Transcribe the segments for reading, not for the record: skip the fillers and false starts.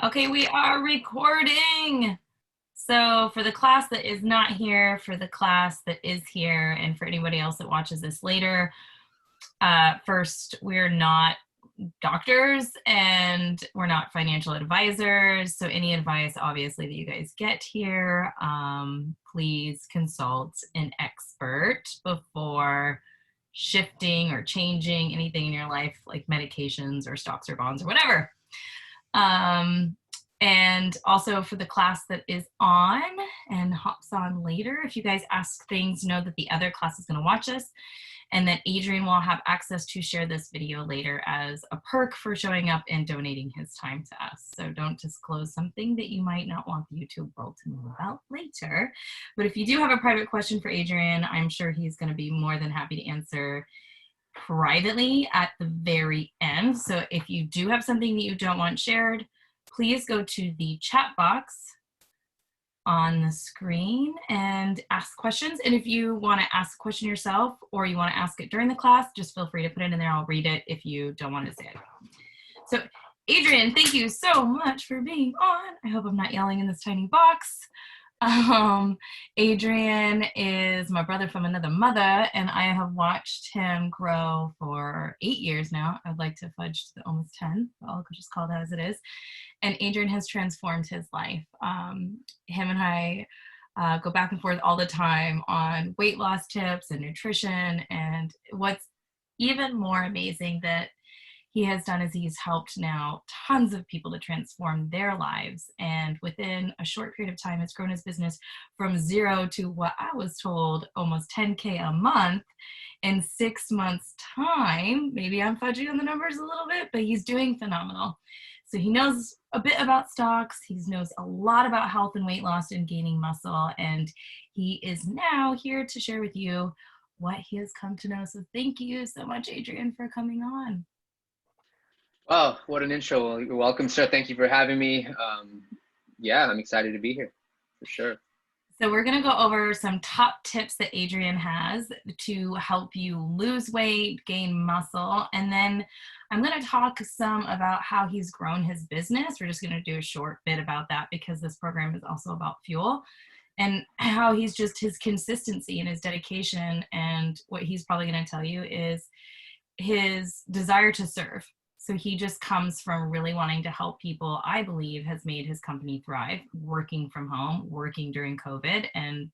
Okay, we are recording. So for the class that is not here, for the class that is here, and for anybody else that watches this later, first, we're not doctors and we're not financial advisors. So any advice, obviously, that you guys get here, please consult an expert before shifting or changing anything in your life, like medications or stocks or bonds or whatever. And also for the class that is on and hops on later, if you guys ask things, know that the other class is going to watch us, and that Adrian will have access to share this video later as a perk for showing up and donating his time to us. So don't disclose something that you might not want the YouTube world to know about later. But if you do have a private question for Adrian, I'm sure he's going to be more than happy to answer privately at the very end. So if you do have something that you don't want shared, please go to the chat box on the screen and ask questions. And if you want to ask a question yourself or you want to ask it during the class, just feel free to put it in there. I'll read it if you don't want to say it. So Adrian, thank you so much for being on. I hope I'm not yelling in this tiny box. Adrian is my brother from another mother, and I have watched him grow for 8 years now. I'd like to fudge to almost 10, but I'll just call that as it is. And Adrian has transformed his life. Him and I go back and forth all the time on weight loss tips and nutrition. And what's even more amazing that he has done is he's helped now tons of people to transform their lives. And within a short period of time, has grown his business from 0 to what I was told, almost 10K a month in 6 months' time. Maybe I'm fudging on the numbers a little bit, but he's doing phenomenal. So he knows a bit about stocks. He knows a lot about health and weight loss and gaining muscle. And he is now here to share with you what he has come to know. So thank you so much, Adrian, for coming on. Oh, what an intro. Well, you're welcome, sir. Thank you for having me. Yeah, I'm excited to be here, for sure. So we're going to go over some top tips that Adrian has to help you lose weight, gain muscle, and then I'm going to talk some about how he's grown his business. We're just going to do a short bit about that because this program is also about fuel, and how he's just his consistency and his dedication. And what he's probably going to tell you is his desire to serve. So he just comes from really wanting to help people. I believe has made his company thrive, working from home, working during COVID, and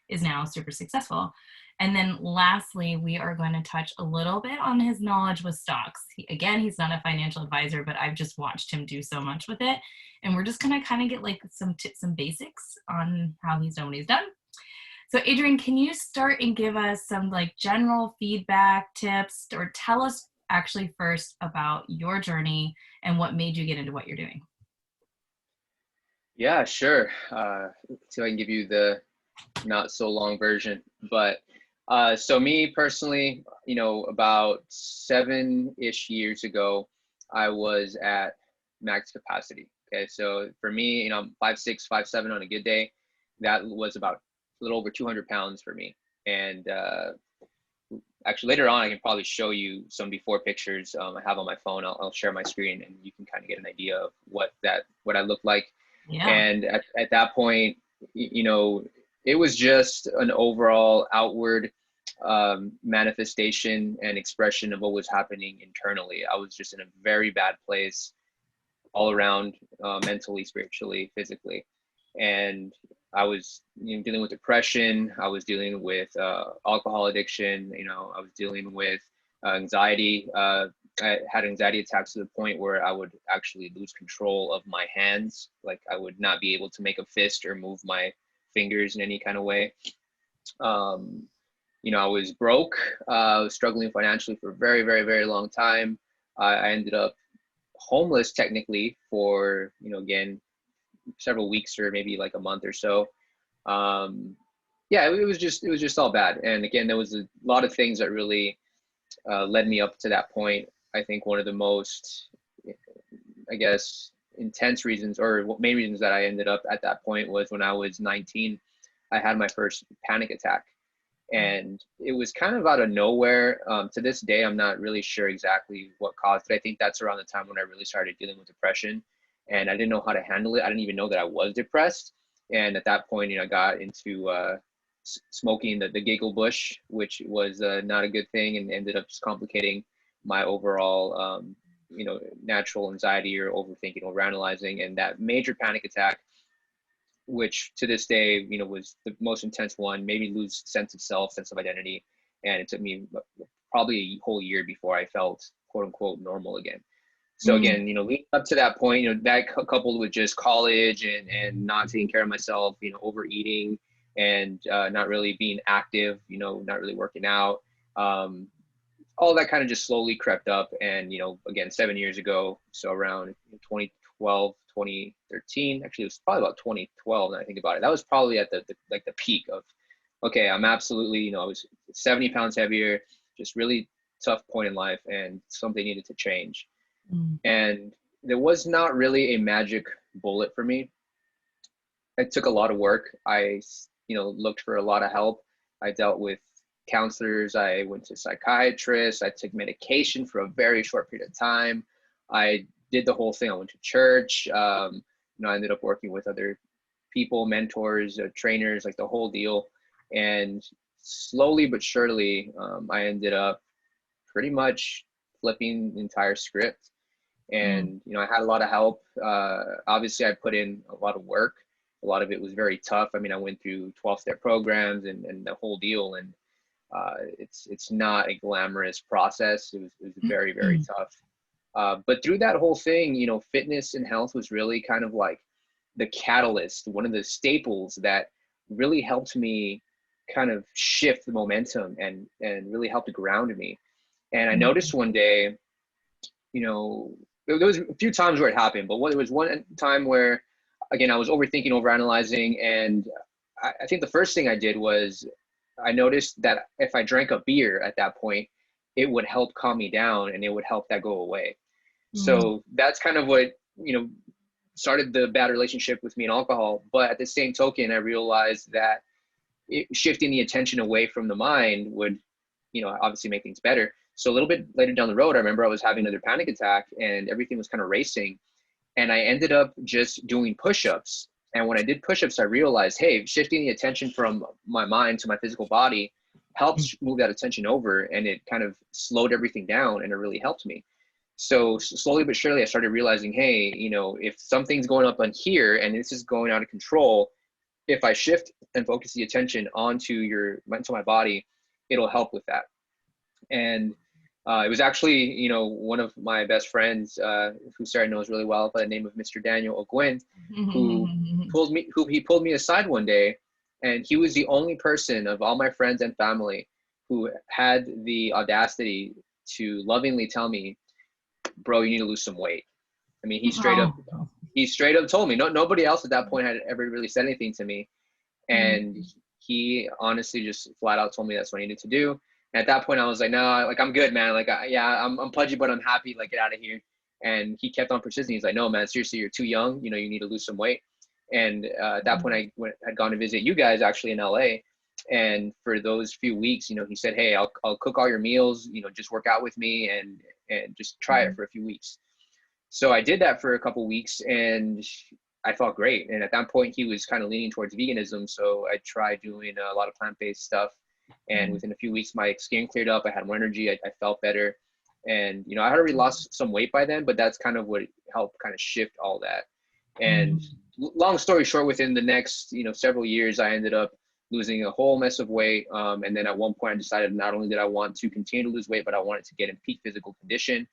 is now super successful. And then lastly, we are going to touch a little bit on his knowledge with stocks. Again, he's not a financial advisor, but I've just watched him do so much with it. And we're just going to kind of get like some tips and basics on how he's done what he's done. So Adrian, can you start and give us some like general feedback tips, or tell us actually first about your journey and what made you get into what you're doing? Yeah, sure. See if I can give you the not so long version. But so me personally, about 7-ish years ago, I was at max capacity. Okay, so for me, 5'6", 5'7" on a good day, that was about a little over 200 pounds for me. And actually, later on, I can probably show you some before pictures I have on my phone. I'll share my screen, and you can kind of get an idea of what I look like. Yeah. And at that point, it was just an overall outward manifestation and expression of what was happening internally. I was just in a very bad place all around, mentally, spiritually, physically. And I was dealing with depression. I was dealing with alcohol addiction. I was dealing with anxiety. I had anxiety attacks to the point where I would actually lose control of my hands. Like I would not be able to make a fist or move my fingers in any kind of way. I was broke. I was struggling financially for a very, very, very long time. I ended up homeless technically for, again, several weeks or maybe like a month or so. Yeah, it was just all bad. And again, there was a lot of things that really led me up to that point. I think one of the most, I guess, intense reasons or main reasons that I ended up at that point was when I was 19, I had my first panic attack. And it was kind of out of nowhere. To this day, I'm not really sure exactly what caused it. I think that's around the time when I really started dealing with depression, and I didn't know how to handle it. I didn't even know that I was depressed. And at that point, I got into smoking the giggle bush, which was not a good thing, and ended up just complicating my overall, natural anxiety or overthinking, overanalyzing, and that major panic attack, which to this day, was the most intense one, made me lose sense of self, sense of identity. And it took me probably a whole year before I felt quote unquote normal again. So again, leading up to that point, that coupled with just college and not taking care of myself, overeating and not really being active, not really working out, all that kind of just slowly crept up. And, again, 7 years ago, so around 2012, 2013, actually it was probably about 2012 when I think about it. That was probably at the peak of, okay, I'm absolutely, I was 70 pounds heavier, just really tough point in life, and something needed to change. And there was not really a magic bullet for me. It took a lot of work. I, looked for a lot of help. I dealt with counselors. I went to psychiatrists. I took medication for a very short period of time. I did the whole thing. I went to church. I ended up working with other people, mentors, trainers, like the whole deal. And slowly but surely, I ended up pretty much flipping the entire script. And, I had a lot of help. Obviously, I put in a lot of work. A lot of it was very tough. I mean, I went through 12-step programs and the whole deal. And it's not a glamorous process. It was very, very tough. But through that whole thing, fitness and health was really kind of like the catalyst, one of the staples that really helped me kind of shift the momentum and really helped ground me. And I noticed one day, there was a few times where it happened, but there was one time where, again, I was overthinking, overanalyzing, and I think the first thing I did was I noticed that if I drank a beer at that point, it would help calm me down and it would help that go away. So that's kind of what, started the bad relationship with me and alcohol. But at the same token, I realized that shifting the attention away from the mind would, obviously make things better. So a little bit later down the road, I remember I was having another panic attack and everything was kind of racing. And I ended up just doing push-ups. And when I did push-ups, I realized, hey, shifting the attention from my mind to my physical body helps move that attention over, and it kind of slowed everything down, and it really helped me. So slowly but surely, I started realizing, hey, if something's going up on here and this is going out of control, if I shift and focus the attention onto my body, it'll help with that. And it was actually, one of my best friends, who Sara knows really well, by the name of Mr. Daniel Ogwin, who he pulled me aside one day, and he was the only person of all my friends and family who had the audacity to lovingly tell me, bro, you need to lose some weight. I mean, he straight up told me. Nobody else at that point had ever really said anything to me, and he honestly just flat out told me that's what I needed to do. And at that point, I was like, no, like, I'm good, man. Like, I'm pudgy, but I'm happy. Like, get out of here. And he kept on persisting. He's like, no, man, seriously, you're too young. You need to lose some weight. And at that point, I had gone to visit you guys actually in LA. And for those few weeks, he said, hey, I'll cook all your meals, just work out with me and just try it for a few weeks. So I did that for a couple weeks and I felt great. And at that point, he was kind of leaning towards veganism. So I tried doing a lot of plant-based stuff. And within a few weeks, my skin cleared up. I had more energy. I felt better. And, I had already lost some weight by then, but that's kind of what helped kind of shift all that. And long story short, within the next, several years, I ended up losing a whole mess of weight. And then at one point, I decided not only did I want to continue to lose weight, but I wanted to get in peak physical condition.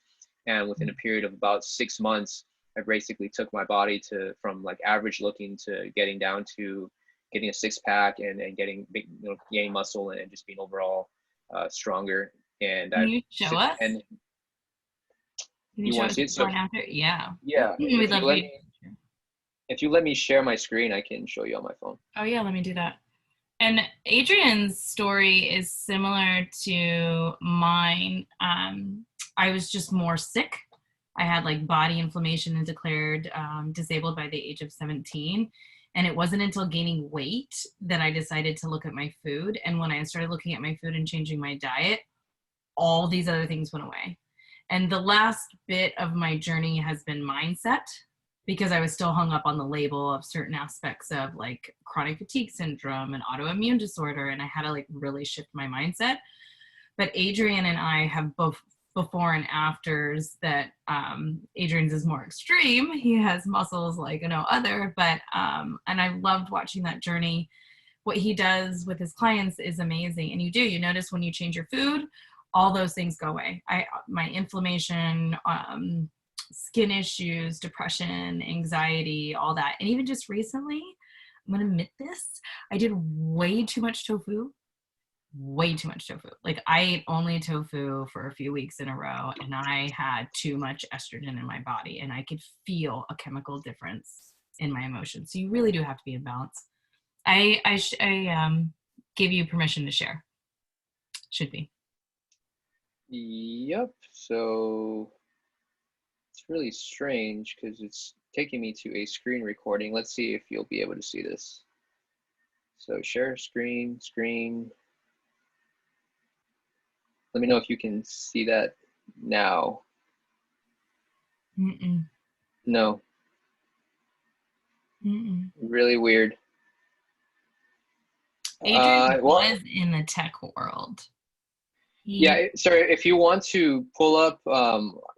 And within a period of about 6 months, I basically took my body from like average looking to getting down to getting a 6-pack and gaining muscle and just being overall stronger. And Can you show us? And you want to see it? So, after? Yeah. If you let me share my screen, I can show you on my phone. Oh yeah, let me do that. And Adrian's story is similar to mine. I was just more sick. I had like body inflammation and declared disabled by the age of 17. And it wasn't until gaining weight that I decided to look at my food. And when I started looking at my food and changing my diet, all these other things went away. And the last bit of my journey has been mindset, because I was still hung up on the label of certain aspects of like chronic fatigue syndrome and autoimmune disorder. And I had to like really shift my mindset. But Adrian and I have both before and afters that Adrian's is more extreme. He has muscles like no other, but and I loved watching that journey. What he does with his clients is amazing. And you notice when you change your food, all those things go away. My inflammation, skin issues, depression, anxiety, all that. And even just recently, I'm gonna admit this, I did way too much tofu. Like I ate only tofu for a few weeks in a row, and I had too much estrogen in my body, and I could feel a chemical difference in my emotions. So you really do have to be in balance. I give you permission to share. Should be. Yep. So it's really strange because it's taking me to a screen recording. Let's see if you'll be able to see this. So share screen. Let me know if you can see that now. Mm-mm. No. Mm-mm. Really weird. Adrian was in the tech world. Yeah, sorry, if you want to pull up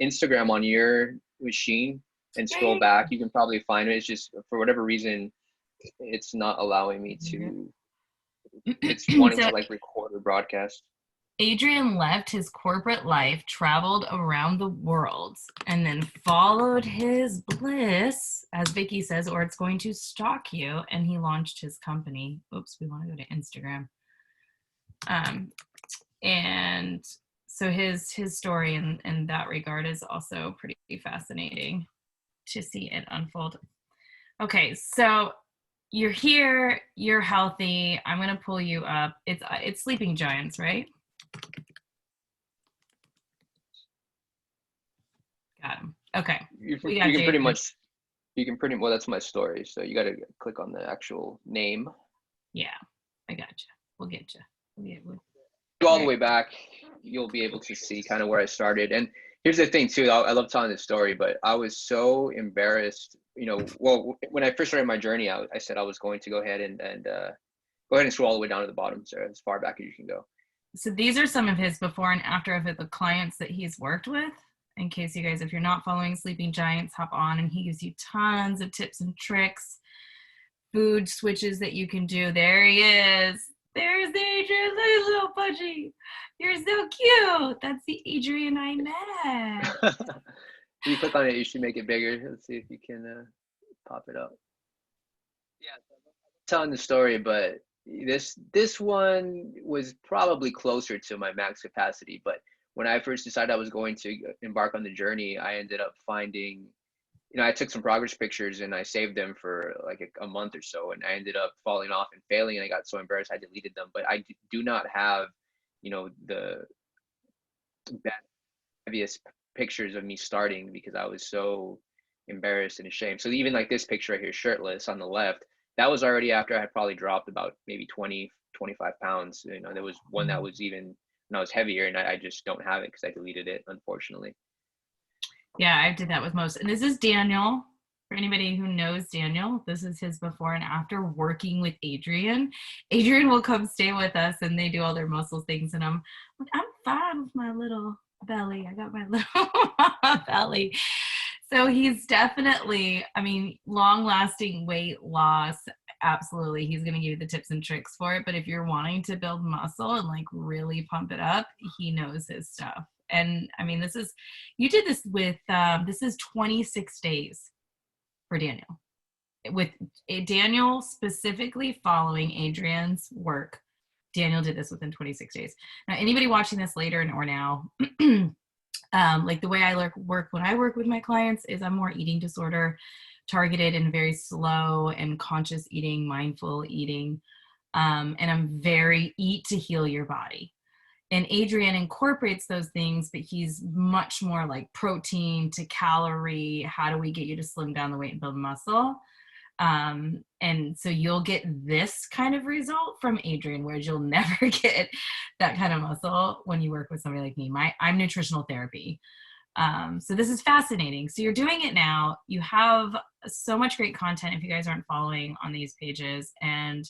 Instagram on your machine and scroll back, you can probably find it. It's just for whatever reason, it's not allowing me to, it's wanting to like record or broadcast. Adrian left his corporate life, traveled around the world, and then followed his bliss, as Vicky says, or it's going to stalk you. And he launched his company. Oops, we want to go to Instagram. And so his story in that regard is also pretty fascinating to see it unfold. Okay, so you're here, you're healthy. I'm gonna pull you up. It's Sleeping Giants, right? Got him. Okay. You can pretty much, well, that's my story. So you got to click on the actual name. Yeah, I got you. We'll get you. Go all the way back. You'll be able to see kind of where I started. And here's the thing too, I love telling this story, but I was so embarrassed, well, when I first started my journey, I said I was going to go ahead and go ahead and scroll all the way down to the bottom, Sarah, as far back as you can go. So these are some of his before and after of the clients that he's worked with. In case you guys, if you're not following Sleeping Giants, hop on, and he gives you tons of tips and tricks, food switches that you can do. There he is. There's Adrian, little pudgy. You're so cute. That's the Adrian I met. If you click on it, you should make it bigger. Let's see if you can pop it up. Yeah, I'm telling the story, but this one was probably closer to my max capacity. But when I first decided I was going to embark on the journey, I ended up finding, I took some progress pictures and I saved them for like a month or so, and I ended up falling off and failing, and I got so embarrassed I deleted them. But I do not have, the heaviest pictures of me starting because I was so embarrassed and ashamed. So even like this picture right here, shirtless on the left, that was already after I had probably dropped about maybe 20, 25 pounds. There was one that was even when I was heavier, and I just don't have it because I deleted it, unfortunately. Yeah, I did that with most. And this is Daniel. For anybody who knows Daniel, this is his before and after working with Adrian. Adrian will come stay with us, and they do all their muscle things. And I'm fine with my little belly. I got my little belly. So he's definitely, long-lasting weight loss. Absolutely. He's going to give you the tips and tricks for it. But if you're wanting to build muscle and like really pump it up, he knows his stuff. And you did this with, this is 26 days for Daniel. With Daniel specifically following Adrian's work, Daniel did this within 26 days. Now, anybody watching this later or now, like the way I work when I work with my clients is I'm more eating disorder targeted and very slow and conscious eating, mindful eating. And I'm very eat to heal your body. And Adrian incorporates those things, but he's much more like protein to calorie. How do we get you to slim down the weight and build muscle? And so you'll get this kind of result from Adrian, whereas you'll never get that kind of muscle when you work with somebody like me. I'm nutritional therapy. So this is fascinating. So you're doing it now. You have so much great content if you guys aren't following on these pages, and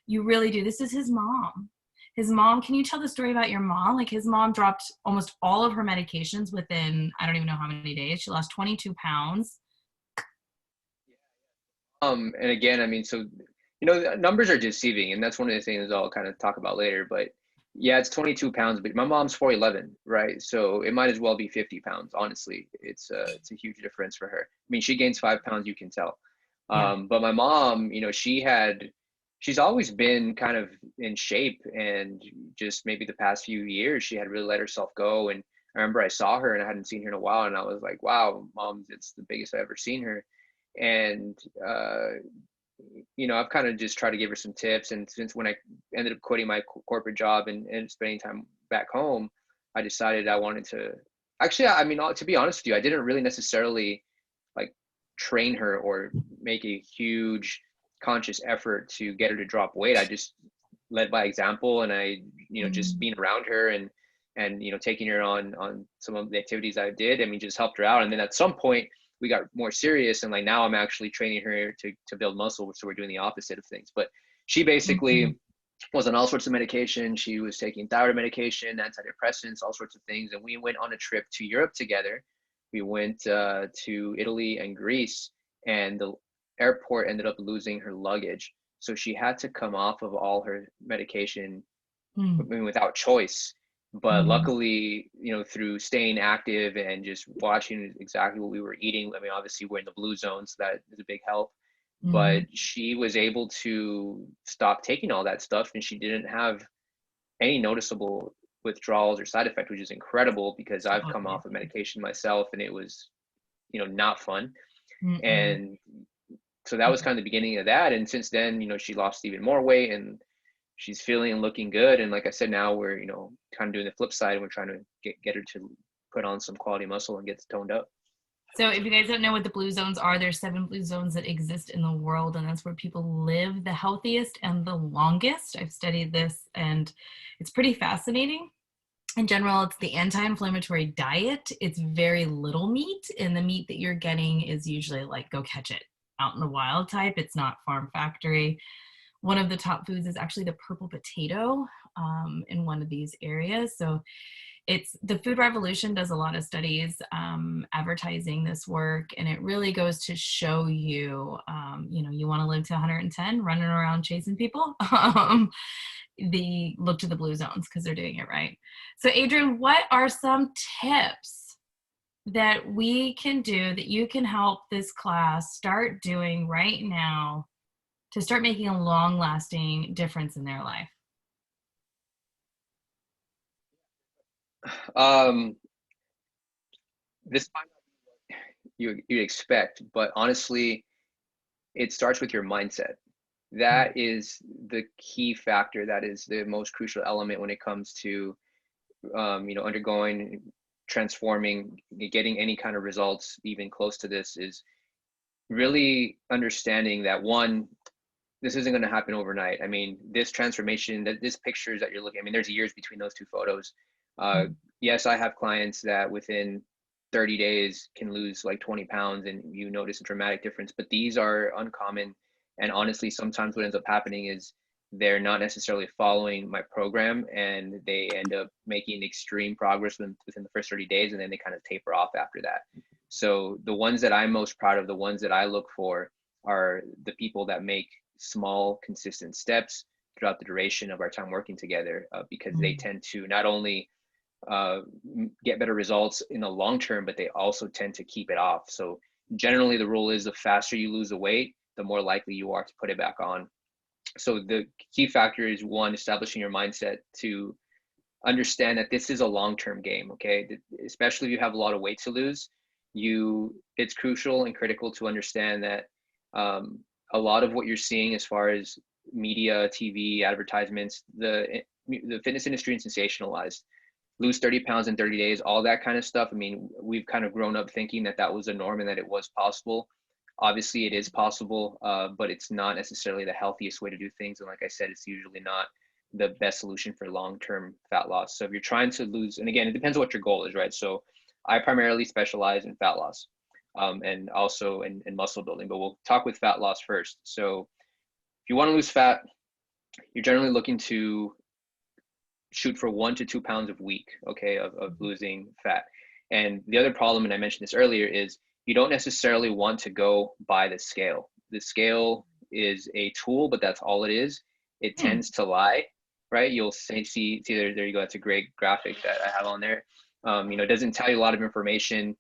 you really do. This is his mom. His mom, can you tell the story about your mom? Like his mom dropped almost all of her medications within, I don't even know how many days. She lost 22 pounds. And again, I mean, so, you know, numbers are deceiving, and that's one of the things I'll kind of talk about later. But yeah, it's 22 pounds, but my mom's 4'11", right? So it might as well be 50 pounds. Honestly, it's a huge difference for her. I mean, she gains 5 pounds, you can tell. Yeah. But my mom, you know, she's always been kind of in shape, and just maybe the past few years, she had really let herself go. And I remember I saw her, and I hadn't seen her in a while, and I was like, wow, mom, it's the biggest I've ever seen her. And you know, I've kind of just tried to give her some tips. And since when I ended up quitting my corporate job and spending time back home, I decided I wanted to actually, I mean, to be honest with you, I didn't really necessarily like train her or make a huge conscious effort to get her to drop weight. I just led by example, and I, you know, just Mm. being around her and you know, taking her on some of the activities I did, I mean, just helped her out. And then at some point we got more serious, and like now I'm actually training her to build muscle, so we're doing the opposite of things. But she Mhm. basically was on all sorts of medication. She was taking thyroid medication, antidepressants, all sorts of things. And we went on a trip to Europe together. We went to Italy and Greece, and the airport ended up losing her luggage, so she had to come off of all her medication, I Mm. mean, without choice. But Mhm. luckily, you know, through staying active and just watching exactly what we were eating, I mean, obviously we're in the blue zone, so that is a big help. But Mhm. she was able to stop taking all that stuff, and she didn't have any noticeable withdrawals or side effect, which is incredible because So I've come off of amazing. medication myself, and it was, you know, not fun. Mm-mm. And so that was kind of the beginning of that. And since then, you know, she lost even more weight, and she's feeling and looking good. And like I said, now we're, you know, kind of doing the flip side, and we're trying to get her to put on some quality muscle and get toned up. So if you guys don't know what the blue zones are, there's 7 blue zones that exist in the world, and that's where people live the healthiest and the longest. I've studied this, and it's pretty fascinating. In general, it's the anti-inflammatory diet. It's very little meat, and the meat that you're getting is usually like go catch it out in the wild type. It's not farm factory. One of the top foods is actually the purple potato in one of these areas. So it's the food revolution does a lot of studies advertising this work, and it really goes to show you, you know, you want to live to 110 running around chasing people. The look to the blue zones because they're doing it right. So Adrian, what are some tips that we can do that you can help this class start doing right now to start making a long lasting difference in their life? Um, this might not be what you expect, but honestly, it starts with your mindset. That is the key factor. That is the most crucial element when it comes to, you know, undergoing, transforming, getting any kind of results even close to this, is really understanding that one, this isn't going to happen overnight. I mean, this transformation, that this pictures that you're looking, I mean, there's years between those two photos. Uh, Mm-hmm. yes, I have clients that within 30 days can lose like 20 pounds, and you notice a dramatic difference, but these are uncommon. And honestly, sometimes what ends up happening is they're not necessarily following my program, and they end up making extreme progress within the first 30 days, and then they kind of taper off after that. So the ones that I'm most proud of, the ones that I look for, are the people that make small, consistent steps throughout the duration of our time working together, because they tend to not only uh, get better results in the long term, but they also tend to keep it off. So generally, the rule is the faster you lose the weight, the more likely you are to put it back on. So the key factor is one, establishing your mindset to understand that this is a long-term game. Okay, especially if you have a lot of weight to lose, it's crucial and critical to understand that um, a lot of what you're seeing as far as media, TV, advertisements, the fitness industry is sensationalized. Lose 30 pounds in 30 days, all that kind of stuff. I mean, we've kind of grown up thinking that that was a norm and that it was possible. Obviously, it is possible, but it's not necessarily the healthiest way to do things. And like I said, it's usually not the best solution for long-term fat loss. So if you're trying to lose, and again, it depends on what your goal is, right? So I primarily specialize in fat loss, and also in muscle building, but we'll talk with fat loss first. So if you want to lose fat, you're generally looking to shoot for 1 to 2 pounds a week, okay, of losing fat. And the other problem, and I mentioned this earlier, is you don't necessarily want to go by the scale. The scale is a tool, but that's all it is. It Hmm. tends to lie, right? You'll see there you go. That's a great graphic that I have on there. It doesn't tell you a lot of information,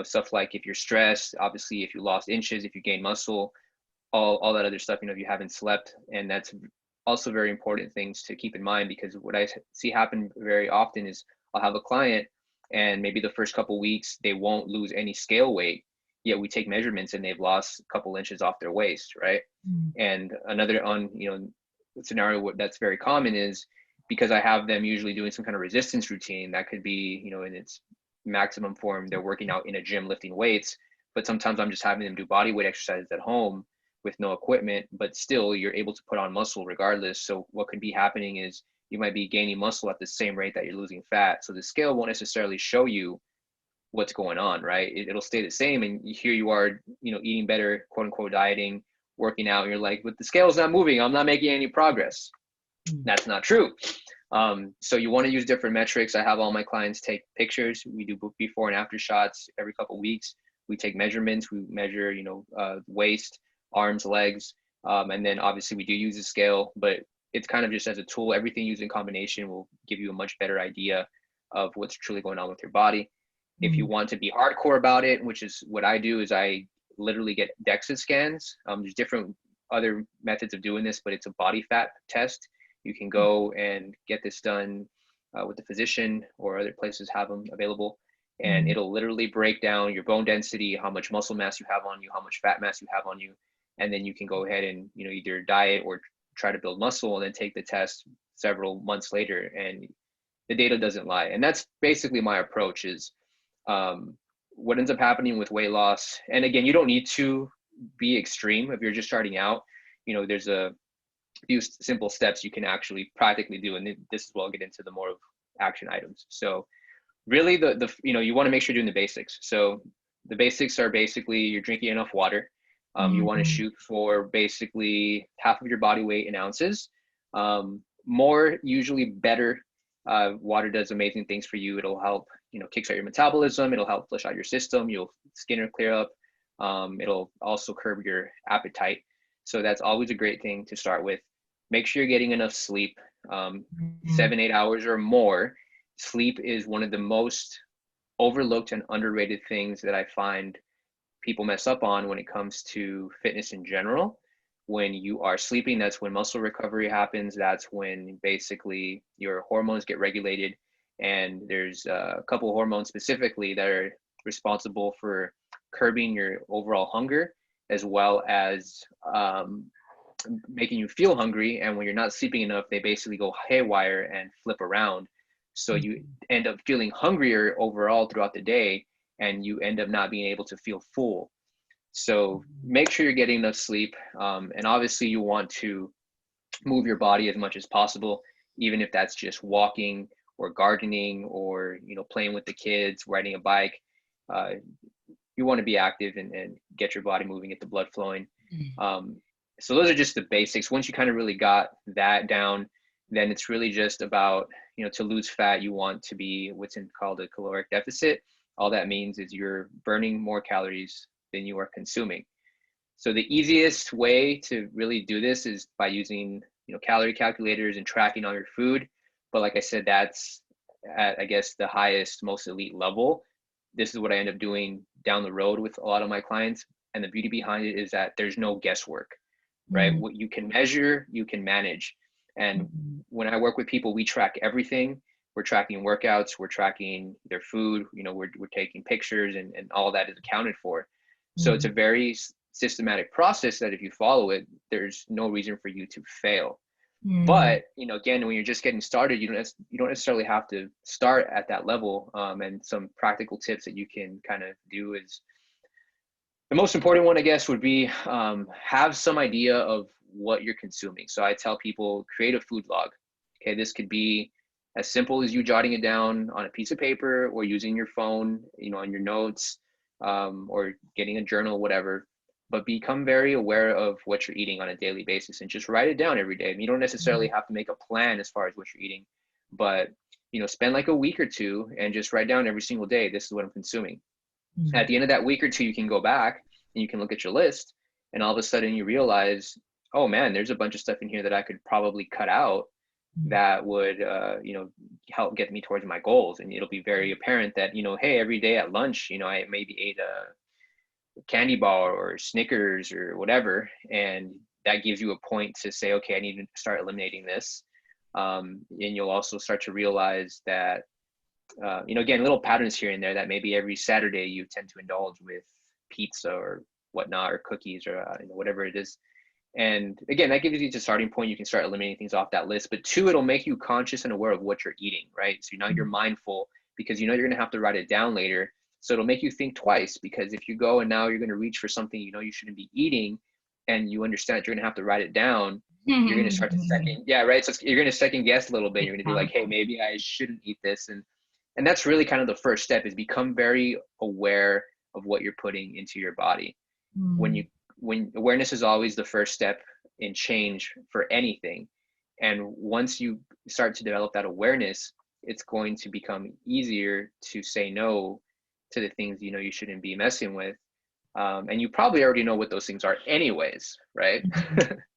stuff like if you're stressed, obviously if you lost inches, if you gain muscle, all that other stuff, if you haven't slept. And that's also very important things to keep in mind, because what I see happen very often is I'll have a client and maybe the first couple weeks they won't lose any scale weight, yet we take measurements and they've lost a couple inches off their waist, right? Mm. And another scenario that's very common is because I have them usually doing some kind of resistance routine that could be, in its maximum form, they're working out in a gym lifting weights, but sometimes I'm just having them do body weight exercises at home with no equipment, but still you're able to put on muscle regardless. So what could be happening is you might be gaining muscle at the same rate that you're losing fat. So the scale won't necessarily show you what's going on, right? It'll stay the same. And here you are, eating better, quote unquote, dieting, working out. And you're like, but the scale's not moving. I'm not making any progress. Mm. That's not true. So you want to use different metrics. I have all my clients take pictures. We do before and after shots every couple of weeks. We take measurements. We measure, waist, arms, legs, and then obviously we do use a scale, but it's kind of just as a tool. Everything used in combination will give you a much better idea of what's truly going on with your body. If you Mm. want to be hardcore about it, which is what I do, is I literally get DEXA scans. There's different other methods of doing this, but it's a body fat test. You can go and get this done with the physician, or other places have them available. And Mm. it'll literally break down your bone density, how much muscle mass you have on you, how much fat mass you have on you. And then you can go ahead and, either diet or try to build muscle, and then take the test several months later. And the data doesn't lie. And that's basically my approach is what ends up happening with weight loss. And again, you don't need to be extreme if you're just starting out. There's a few simple steps you can actually practically do. And this is where I'll get into the more of action items. So really you want to make sure you're doing the basics. So the basics are basically you're drinking enough water. You want to Mhm. shoot for basically half of your body weight in ounces. More usually better. Water does amazing things for you. It'll help, kickstart your metabolism. It'll help flush out your system. You'll skin will clear up. It'll also curb your appetite. So that's always a great thing to start with. Make sure you're getting enough sleep, Mhm. 7, 8 hours or more. Sleep is one of the most overlooked and underrated things that I find people mess up on when it comes to fitness in general. When you are sleeping, that's when muscle recovery happens. That's when basically your hormones get regulated. And there's a couple of hormones specifically that are responsible for curbing your overall hunger, as well as making you feel hungry. And when you're not sleeping enough, they basically go haywire and flip around. So you Mhm. end up feeling hungrier overall throughout the day, and you end up not being able to feel full. So make sure you're getting enough sleep. And obviously, you want to move your body as much as possible, even if that's just walking or gardening or playing with the kids, riding a bike. Uh, you want to be active and get your body moving, get the blood flowing. Mhm. Um, so those are just the basics. Once you kind of really got that down, then it's really just about, to lose fat, you want to be what's called a caloric deficit. All that means is you're burning more calories than you are consuming. So the easiest way to really do this is by using, calorie calculators and tracking all your food. But like I said, that's at, I guess, the highest, most elite level. This is what I end up doing down the road with a lot of my clients. And the beauty behind it is that there's no guesswork, right? Mhm. What you can measure, you can manage. And Mhm. when I work with people, we track everything. We're tracking workouts, we're tracking their food, we're taking pictures, and all that is accounted for. So it's a Mhm. very systematic process that if you follow it, there's no reason for you to fail. Mhm. But again, when you're just getting started, you don't necessarily have to start at that level. And some practical tips that you can kind of do is The most important one, I guess, would be have some idea of what you're consuming. So I tell people, create a food log. Okay, this could be as simple as you jotting it down on a piece of paper or using your phone, on your notes, or getting a journal, whatever. But become very aware of what you're eating on a daily basis and just write it down every day. You don't necessarily have to make a plan as far as what you're eating, but spend like a week or two and just write down every single day, this is what I'm consuming. At the end of that week or two, you can go back and you can look at your list, and all of a sudden you realize, oh man, there's a bunch of stuff in here that I could probably cut out that would, help get me towards my goals. And it'll be very apparent that, hey, every day at lunch, I maybe ate a candy bar or Snickers or whatever. And that gives you a point to say, okay, I need to start eliminating this. And you'll also start to realize that, again, little patterns here and there, that maybe every Saturday you tend to indulge with pizza or whatnot, or cookies, or whatever it is. And again, that gives you the starting point. You can start eliminating things off that list. But two, it'll make you conscious and aware of what you're eating, right? So now you're mindful, because you're going to have to write it down later. So it'll make you think twice, because if you go and now you're going to reach for something you shouldn't be eating, and you understand that you're going to have to write it down, you're going to start to right? So you're going to second guess a little bit. You're going to be like, hey, maybe I shouldn't eat this. And that's really kind of the first step, is become very aware of what you're putting into your body. When awareness is always the first step in change for anything. And once you start to develop that awareness, it's going to become easier to say no to the things you shouldn't be messing with. And you probably already know what those things are anyways, right?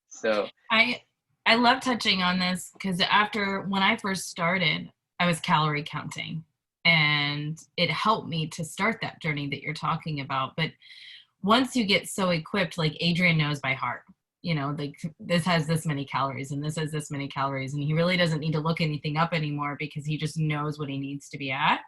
So I love touching on this, because when I first started, I was calorie counting, and it helped me to start that journey that you're talking about. But once you get so equipped, like Adrian knows by heart, like this has this many calories and this has this many calories, and he really doesn't need to look anything up anymore, because he just knows what he needs to be at.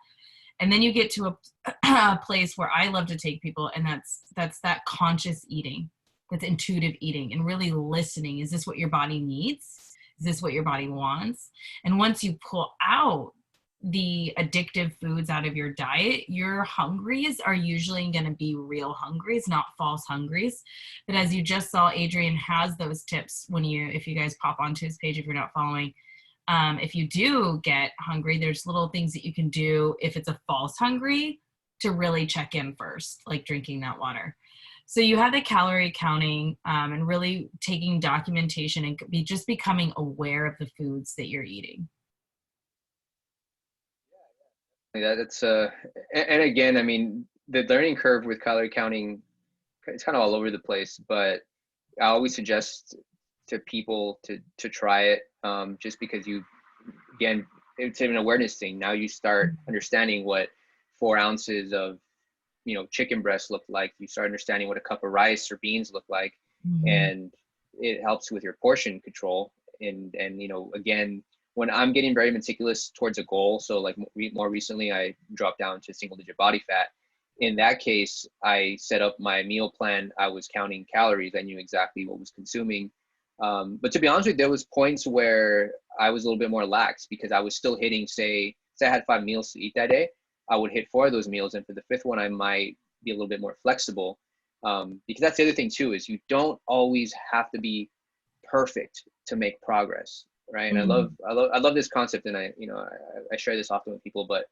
And then you get to a place where I love to take people, and that's that conscious eating, that's intuitive eating, and really listening. Is this what your body needs? Is this what your body wants? And once you pull out the addictive foods out of your diet, your hungries are usually going to be real hungries, not false hungries. But as you just saw, Adrian has those tips if you guys pop onto his page, if you're not following. If you do get hungry, there's little things that you can do if it's a false hungry to really check in first, like drinking that water. So you have the calorie counting, and really taking documentation and just becoming aware of the foods that you're eating. Yeah, that's and again, I mean, the learning curve with calorie counting, it's kind of all over the place, but I always suggest to people to try it, just because again, it's an awareness thing. Now you start understanding what 4 ounces of chicken breast look like. You start understanding what a cup of rice or beans look like, and it helps with your portion control. And again, when I'm getting very meticulous towards a goal, so like more recently, I dropped down to single-digit body fat. In that case, I set up my meal plan. I was counting calories. I knew exactly what was consuming. But to be honest with you, there was points where I was a little bit more lax, because I was still hitting, say I had 5 meals to eat that day, I would hit 4 of those meals. And for the 5th one, I might be a little bit more flexible. Because that's the other thing too, is you don't always have to be perfect to make progress. Right. And I love this concept. And I share this often with people, but,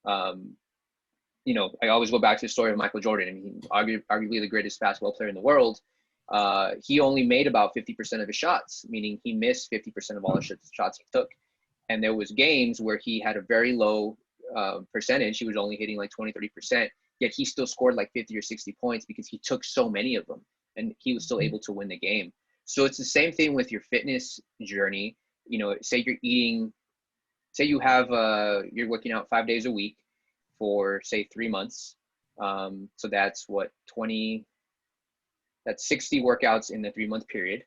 I always go back to the story of Michael Jordan. I mean, arguably the greatest basketball player in the world. He only made about 50% of his shots, meaning he missed 50% of all the shots he took. And there was games where he had a very low percentage. He was only hitting like 20-30%, yet he still scored like 50 or 60 points, because he took so many of them, and he was still able to win the game. So it's the same thing with your fitness journey. Say you're working out 5 days a week for say 3 months. So that's 60 workouts in the 3-month period.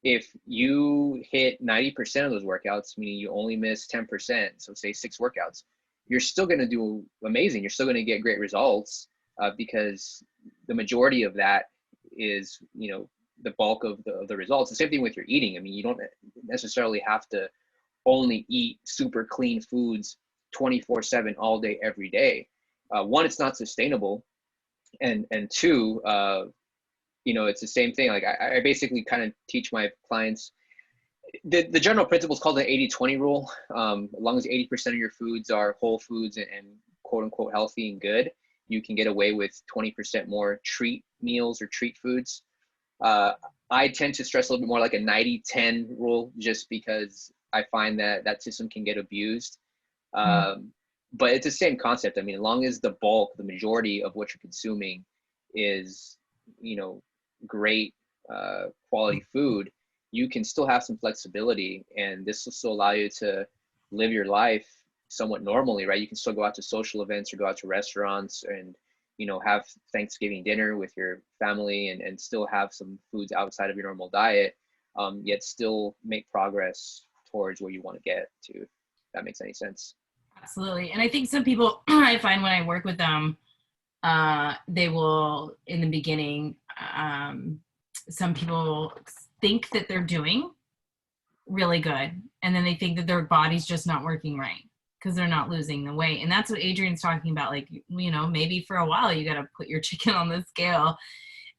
If you hit 90% of those workouts, meaning you only miss 10%, so say 6 workouts, you're still going to do amazing. You're still going to get great results, because the majority of that is, the bulk of the results. The same thing with your eating. I mean, you don't necessarily have to only eat super clean foods 24/7 all day, every day. One, it's not sustainable. And two, it's the same thing. Like I basically kind of teach my clients the general principle is called the 80-20 rule. As long as 80% of your foods are whole foods and quote unquote healthy and good, you can get away with 20% more treat meals or treat foods. I tend to stress a little bit more like a 90-10 rule, just because I find that that system can get abused. Mm. But it's the same concept. I mean, as long as the bulk, the majority of what you're consuming is, great quality food, you can still have some flexibility, and this will still allow you to live your life somewhat normally, right? You can still go out to social events or go out to restaurants and, have Thanksgiving dinner with your family and still have some foods outside of your normal diet, yet still make progress towards where you want to get to, if that makes any sense. Absolutely. And I think some people, I find when I work with them, they will, in the beginning, some people think that they're doing really good, and then they think that their body's just not working right because they're not losing the weight. And that's what Adrian's talking about. Like, maybe for a while you got to put your chicken on the scale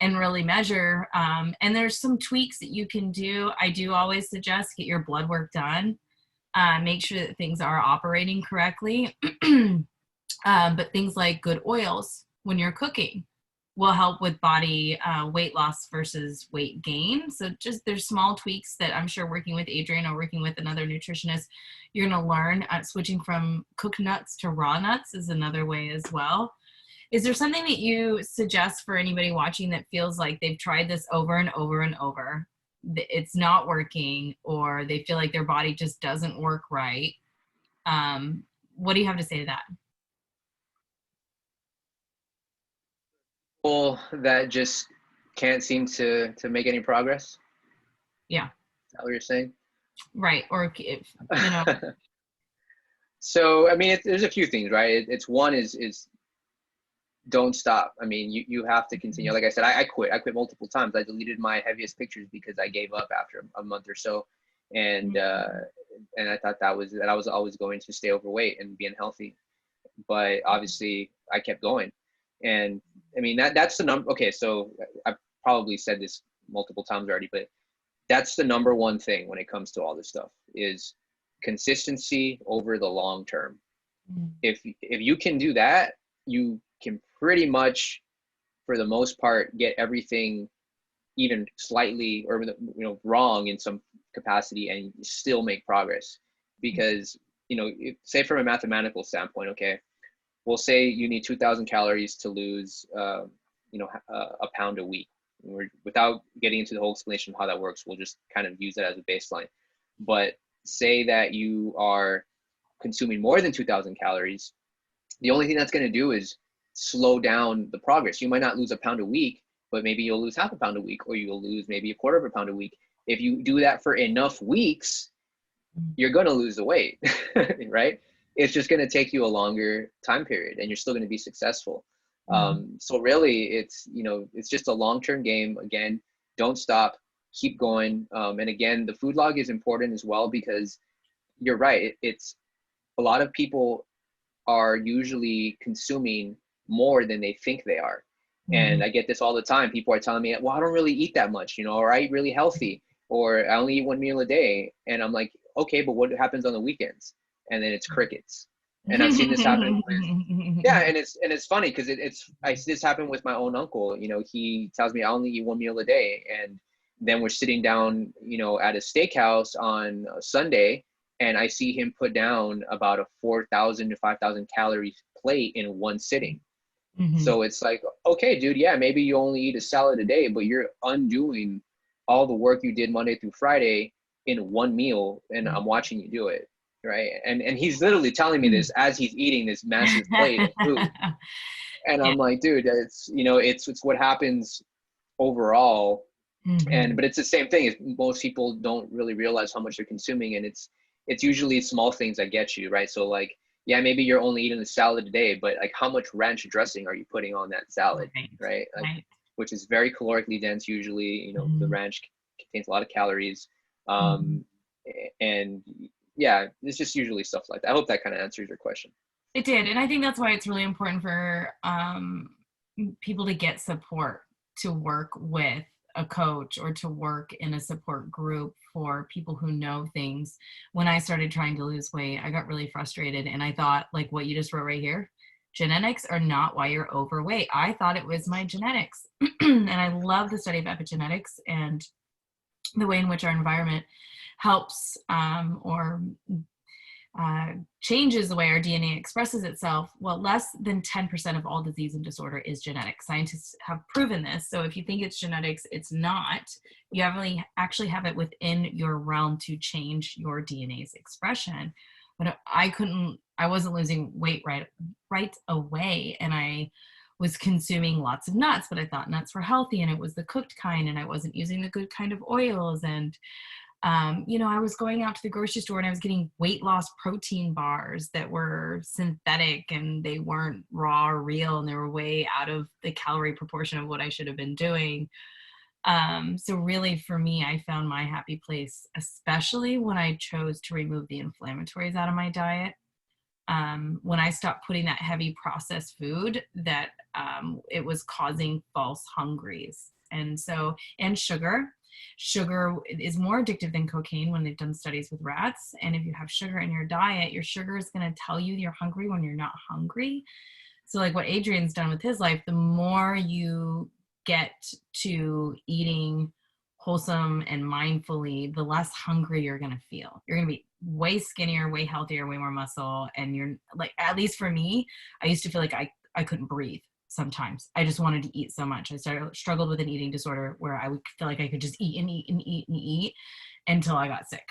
and really measure. And there's some tweaks that you can do. I do always suggest get your blood work done. Make sure that things are operating correctly. But things like good oils when you're cooking will help with body weight loss versus weight gain. So just there's small tweaks that I'm sure working with Adrian or working with another nutritionist, you're going to learn. Switching from cooked nuts to raw nuts is another way as well. Is there something that you suggest for anybody watching that feels like they've tried this over and over and over, it's not working, or they feel like their body just doesn't work right? What do you have to say to that? People that just can't seem to make any progress. Yeah, Is that what you're saying? right. Or if. So, I mean, there's a few things, right? It's one is don't stop. I mean, you have to continue. Like I said, I quit. I quit multiple times. I deleted my heaviest pictures because I gave up after a month or so, and I thought that I was always going to stay overweight and be unhealthy. But obviously, I kept going, and I mean that's the number. Okay, so I've probably said this multiple times already, but that's the number one thing when it comes to all this stuff is consistency over the long term. If you can do that, you can pretty much, for the most part, get everything even slightly or wrong in some capacity and still make progress. Because say from a mathematical standpoint, okay, we'll say you need 2,000 calories to lose a pound a week. Without getting into the whole explanation of how that works, we'll just kind of use that as a baseline. But say that you are consuming more than 2,000 calories, the only thing that's going to do is slow down the progress. You might not lose a pound a week, but maybe you'll lose half a pound a week, or you'll lose maybe a quarter of a pound a week. If you do that for enough weeks, you're going to lose the weight, right? It's just going to take you a longer time period, and you're still going to be successful. So really, it's just a long-term game. Again, don't stop, keep going. And again, the food log is important as well, because you're right. It's a lot of people are usually consuming more than they think they are. And I get this all the time. People are telling me, well, I don't really eat that much, or I eat really healthy, or I only eat one meal a day. And I'm like, okay, but what happens on the weekends? And then it's crickets. And I've seen this happen with, yeah. And it's funny because I see this happen with my own uncle. He tells me I only eat one meal a day. And then we're sitting down, at a steakhouse on a Sunday, and I see him put down about a 4,000 to 5,000 calories plate in one sitting. So it's like, okay, dude, yeah, maybe you only eat a salad a day, but you're undoing all the work you did Monday through Friday in one meal, and I'm watching you do it, right? And he's literally telling me this as he's eating this massive plate of food. And Yeah. I'm like, dude, it's what happens overall. But it's the same thing. Is most people don't really realize how much they're consuming, and it's usually small things that get you, right? So like, yeah, maybe you're only eating a salad a day, but like, how much ranch dressing are you putting on that salad, right? Like, which is very calorically dense usually. The ranch contains a lot of calories, and yeah, it's just usually stuff like that. I hope that kind of answers your question. It did. And I think that's why it's really important for people to get support, to work with a coach or to work in a support group for people who know things. When I started trying to lose weight, I got really frustrated and I thought, like what you just wrote right here, genetics are not why you're overweight. I thought it was my genetics. And I love the study of epigenetics and the way in which our environment helps or changes the way our DNA expresses itself. Well, less than 10% of all disease and disorder is genetic. Scientists have proven this. So if you think it's genetics, it's not. You actually have it within your realm to change your DNA's expression. But I wasn't losing weight right away. And I was consuming lots of nuts, but I thought nuts were healthy and it was the cooked kind and I wasn't using the good kind of oils. And I was going out to the grocery store and I was getting weight loss protein bars that were synthetic and they weren't raw or real and they were way out of the calorie proportion of what I should have been doing. So really for me, I found my happy place, especially when I chose to remove the inflammatories out of my diet. When I stopped putting that heavy processed food that it was causing false hungries. And sugar is more addictive than cocaine when they've done studies with rats. And if you have sugar in your diet, your sugar is going to tell you you're hungry when you're not hungry. So like what Adrian's done with his life, the more you get to eating wholesome and mindfully, the less hungry you're going to feel. You're going to be way skinnier, way healthier, way more muscle. And you're like, at least for me, I used to feel like I couldn't breathe. Sometimes I just wanted to eat so much. I struggled with an eating disorder where I would feel like I could just eat and eat and eat and eat until I got sick.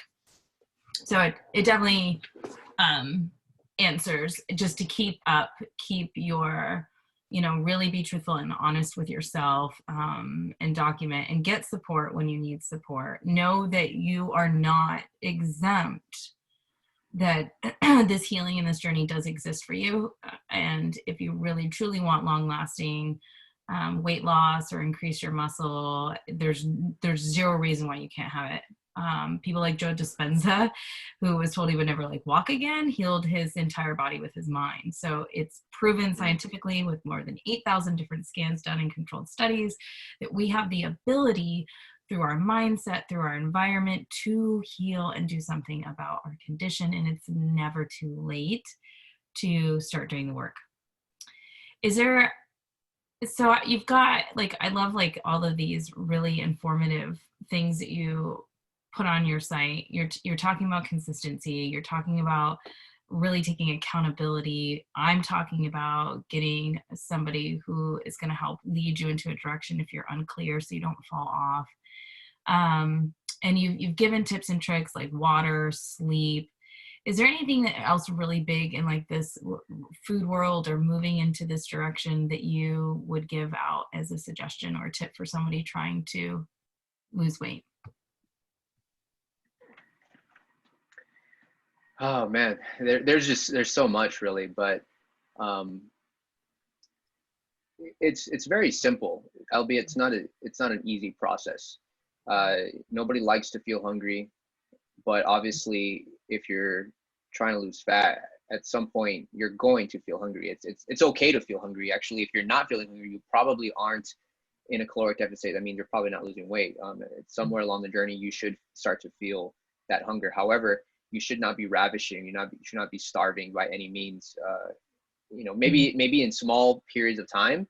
So it definitely answers just to keep your, really be truthful and honest with yourself, and document and get support when you need support. Know that you are not exempt, that this healing and this journey does exist for you. And if you really truly want long lasting weight loss or increase your muscle, there's zero reason why you can't have it. People like Joe Dispenza, who was told he would never walk again, healed his entire body with his mind. So it's proven scientifically with more than 8,000 different scans done in controlled studies that we have the ability through our mindset, through our environment, to heal and do something about our condition. And it's never too late to start doing the work. So you've got, I love all of these really informative things that you put on your site. You're talking about consistency. You're talking about really taking accountability. I'm talking about getting somebody who is going to help lead you into a direction if you're unclear so you don't fall off. And you've given tips and tricks like water, sleep. Is there anything else really big in this food world or moving into this direction that you would give out as a suggestion or a tip for somebody trying to lose weight? Oh man, there's so much really, but it's very simple, albeit it's not an easy process. Nobody likes to feel hungry, but obviously if you're trying to lose fat, at some point you're going to feel hungry. It's okay to feel hungry. Actually, if you're not feeling hungry, you probably aren't in a caloric deficit. I mean, you're probably not losing weight. Somewhere along the journey, you should start to feel that hunger. However, you should not be ravishing. You should not be starving by any means. Maybe in small periods of time,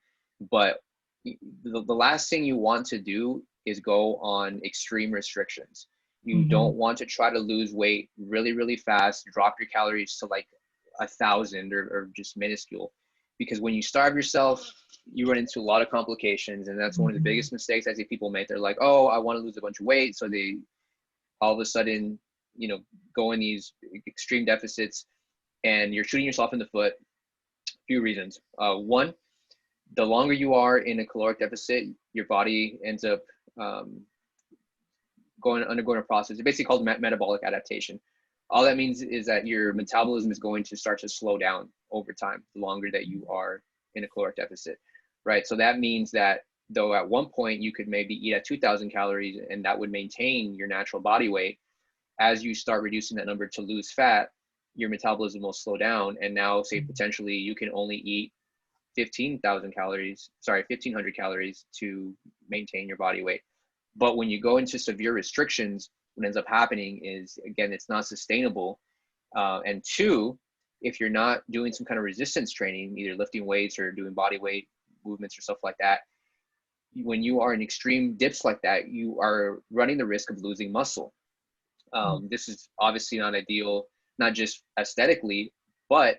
but the last thing you want to do is go on extreme restrictions. You don't want to try to lose weight really, really fast, drop your calories to 1,000 or just minuscule, because when you starve yourself, you run into a lot of complications. And that's one of the biggest mistakes I see people make. They're like, oh, I want to lose a bunch of weight. So they all of a sudden, go in these extreme deficits, and you're shooting yourself in the foot. A few reasons. One, the longer you are in a caloric deficit, your body ends up undergoing a process. It's basically called metabolic adaptation. All that means is that your metabolism is going to start to slow down over time, the longer that you are in a caloric deficit, right? So that means that though at one point you could maybe eat at 2,000 calories and that would maintain your natural body weight, as you start reducing that number to lose fat, your metabolism will slow down. And now say potentially you can only eat 15,000 calories, sorry, 1,500 calories to maintain your body weight. But when you go into severe restrictions, what ends up happening is, again, it's not sustainable. And two, if you're not doing some kind of resistance training, either lifting weights or doing body weight movements or stuff like that, when you are in extreme dips like that, you are running the risk of losing muscle. This is obviously not ideal, not just aesthetically, but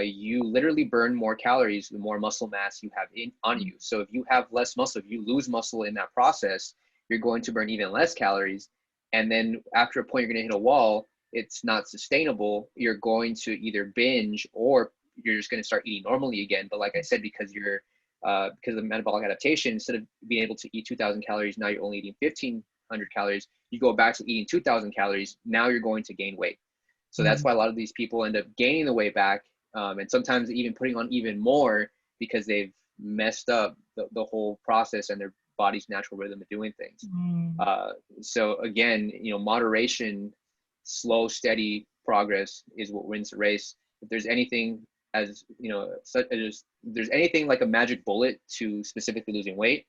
you literally burn more calories the more muscle mass you have on you. So if you have less muscle, if you lose muscle in that process, you're going to burn even less calories. And then after a point, you're going to hit a wall. It's not sustainable. You're going to either binge or you're just going to start eating normally again. But like I said, because of the metabolic adaptation, instead of being able to eat 2,000 calories, now you're only eating 1,500 calories. You go back to eating 2,000 calories. Now you're going to gain weight. So that's why a lot of these people end up gaining the weight back, and sometimes even putting on even more because they've messed up the whole process and their body's natural rhythm of doing things. So again, moderation, slow, steady progress is what wins the race. If there's anything there's anything like a magic bullet to specifically losing weight,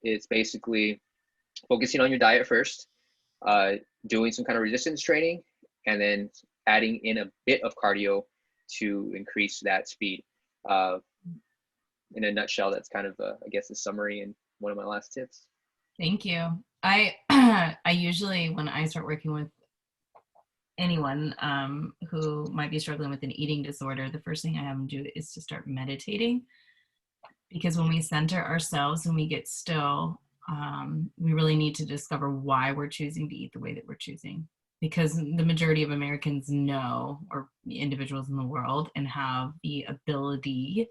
it's basically focusing on your diet first, doing some kind of resistance training, and then adding in a bit of cardio to increase that speed. In a nutshell, that's kind of, I guess, a summary and one of my last tips. Thank you. I usually, when I start working with anyone who might be struggling with an eating disorder, the first thing I have them do is to start meditating. Because when we center ourselves and we get still, we really need to discover why we're choosing to eat the way that we're choosing. Because the majority of Americans know, or individuals in the world, and have the ability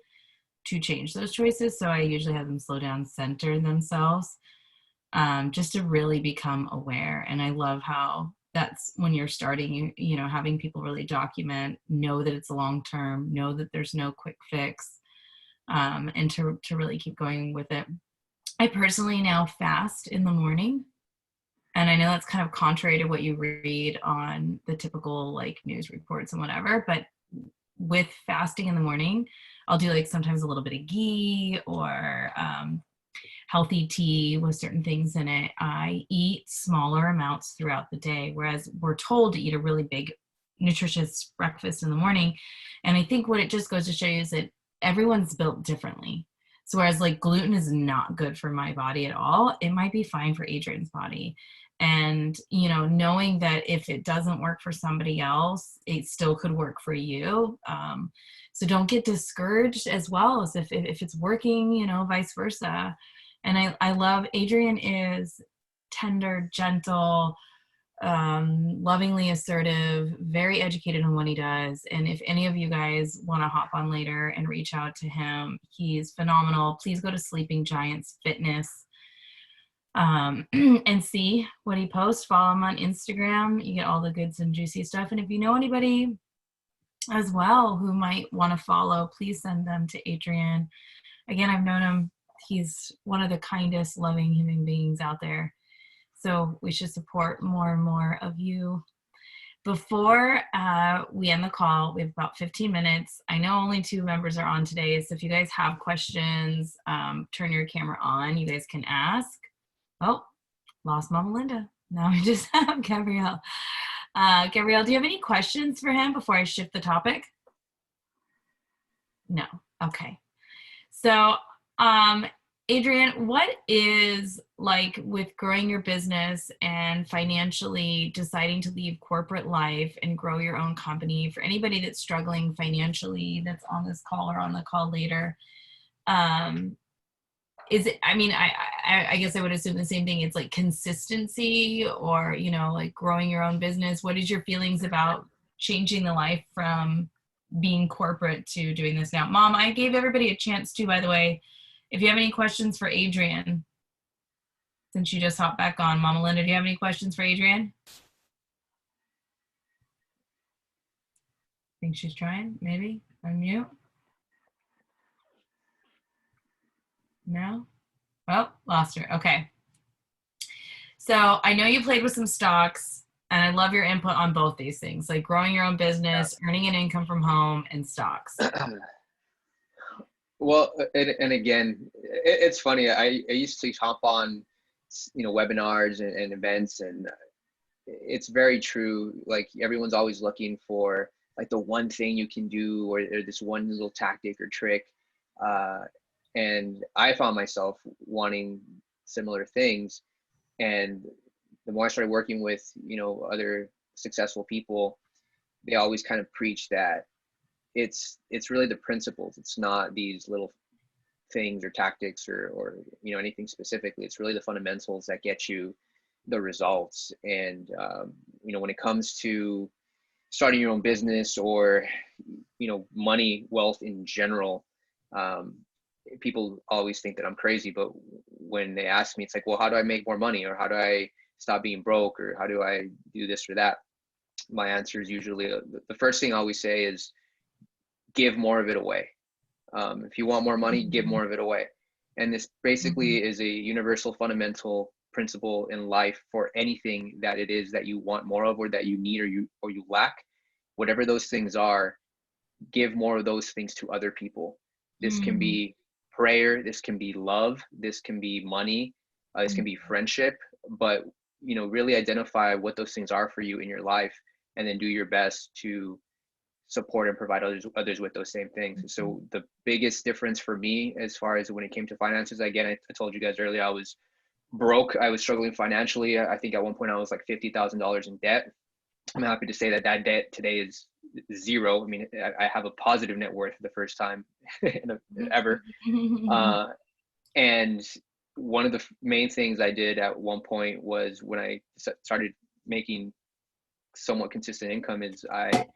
to change those choices. So I usually have them slow down, center themselves, just to really become aware. And I love how that's when you're starting, having people really document, know that it's a long term, know that there's no quick fix, and to really keep going with it. I personally now fast in the morning. And I know that's kind of contrary to what you read on the typical like news reports and whatever, but with fasting in the morning, I'll do like sometimes a little bit of ghee or healthy tea with certain things in it. I eat smaller amounts throughout the day, whereas we're told to eat a really big, nutritious breakfast in the morning. And I think what it just goes to show you is that everyone's built differently. So whereas like gluten is not good for my body at all, it might be fine for Adrian's body. And, knowing that if it doesn't work for somebody else, it still could work for you. So don't get discouraged as well as if it's working, vice versa. And I love Adrian is tender, gentle, lovingly assertive, very educated in what he does. And if any of you guys want to hop on later and reach out to him, he's phenomenal. Please go to Sleeping Giants Fitness and see what he posts. Follow him on Instagram. You get all the goods and juicy stuff. And if you know anybody as well who might want to follow, please send them to Adrian. Again, I've known him. He's one of the kindest, loving human beings out there. So we should support more and more of you. Before we end the call, we have about 15 minutes. I know only 2 members are on today. So if you guys have questions, turn your camera on. You guys can ask. Oh, lost Mama Linda. Now we just have Gabrielle. Gabrielle, do you have any questions for him before I shift the topic? No. Okay. So, Adrian, what is like with growing your business and financially deciding to leave corporate life and grow your own company, for anybody that's struggling financially that's on this call or on the call later? Is it, I guess I would assume the same thing. It's like consistency or, like growing your own business. What is your feelings about changing the life from being corporate to doing this now? Mom, I gave everybody a chance to, by the way, if you have any questions for Adrian, since you just hopped back on. Mama Linda, do you have any questions for Adrian? I think she's trying, maybe, unmute. No? Oh, lost her. Okay. So I know you played with some stocks, and I love your input on both these things, like growing your own business, earning an income from home, and stocks. Well, and again, it's funny. I used to hop on, webinars and events, and it's very true. Like everyone's always looking for like the one thing you can do, or this one little tactic or trick. Uh, and I found myself wanting similar things. And the more I started working with, other successful people, they always kind of preach that it's really the principles. It's not these little things or tactics or anything specifically. It's really the fundamentals that get you the results. And when it comes to starting your own business or money, wealth in general, um, people always think that I'm crazy. But when they ask me, it's like, well, how do I make more money, or how do I stop being broke, or how do I do this or that? My answer is usually the first thing I always say is give more of it away. If you want more money, give Mhm. more of it away. And this Mhm. basically is a universal fundamental principle in life for anything that it is that you want more of, or that you need, or you lack. Whatever those things are, give more of those things to other people. This can Mhm. be prayer, this can be love, this can be money, this can be friendship, but really identify what those things are for you in your life, and then do your best to support and provide others with those same things. Mhm. So the biggest difference for me, as far as when it came to finances, again, I told you guys earlier, I was broke. I was struggling financially. I think at one point I was like $50,000 in debt. I'm happy to say that that debt today is zero. I mean, I have a positive net worth for the first time ever. Uh, and one of the main things I did at one point was, when I started making somewhat consistent income, is I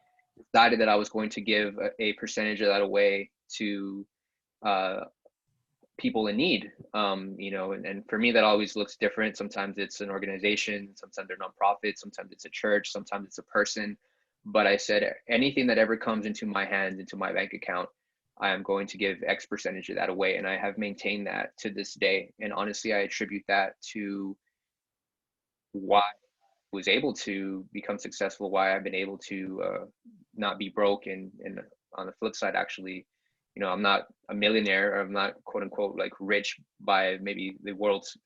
decided that I was going to give a percentage of that away to uh, people in need. And for me, that always looks different. Sometimes it's an organization, sometimes they're nonprofits, sometimes it's a church, sometimes it's a person. But I said, anything that ever comes into my hands, into my bank account, I am going to give X percentage of that away. And I have maintained that to this day. And honestly, I attribute that to why I was able to become successful, why I've been able to not be broke. And on the flip side, actually, I'm not a millionaire, or I'm not quote unquote like rich by maybe the world's